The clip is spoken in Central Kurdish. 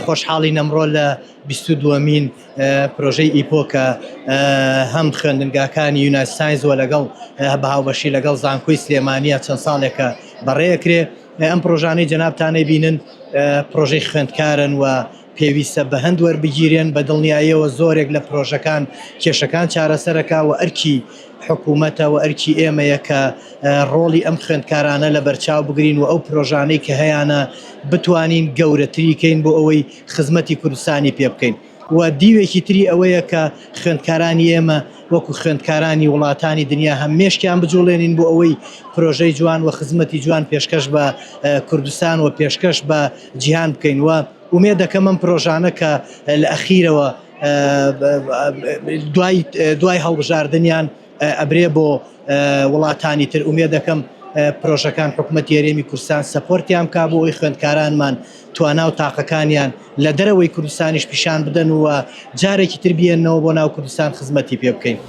خۆشحاڵی نەمڕۆ لە 22مین پرۆژەی ئیپۆکە هەم خوێندنگاکانی یونایتد ساینسەوە لەگەڵ بەهاوبەشی لەگەڵ زانکۆی سلێمانیە چەند ساڵێکە بەڕێەکرێ. ئەم پرۆژانەی جەنابتانەی بینن پرۆژەی خوێندکارن و پێویستە بە هەند وەربگیرێن، بە دڵنیاییەوە زۆرێک لە پرۆژەکان کێشەکان چارەسەرەکە و ئەرکی حکوومەتە و ئەرکی ئێمەیە کە ڕۆڵی ئەم خوێندکارانە لە بەرچاو بگرین و ئەو پرۆژانەی کە هەیەە بتوانین گەورەتریکەین بۆ ئەوەی خزمەتی کوردستانی پێ بکەین. و دیوێکی تری ئەوەیە کە خوێندکارانی ئێمە وەکو خوێندکارانی وڵاتانی دنیا هەمێشکیان بجوڵێنین بۆ ئەوەی پرۆژەی جوان و خزمەتی جوان پێشکەش بە کوردستان و پێشکەش بە جیهان بکەین. و ومێ دەکەم ئەم پرۆژانە کە لە ئەخیرەوە دوای هەڵبژاردنیان ئەبرێ بۆ وڵاتانی تر. ومێ دەکەم پرۆژەکان حکوومەتی هەرێمی کوردستان سەپۆرتیان کا بۆ ئەوەی خوێندکارانمان توانا و تاقەکانیان لە دەرەوەی کوردستانیش پیشان بدەن و جارێکی تر بێنەوە بۆ ناو کوردستان خزمەتی پێ بکەین.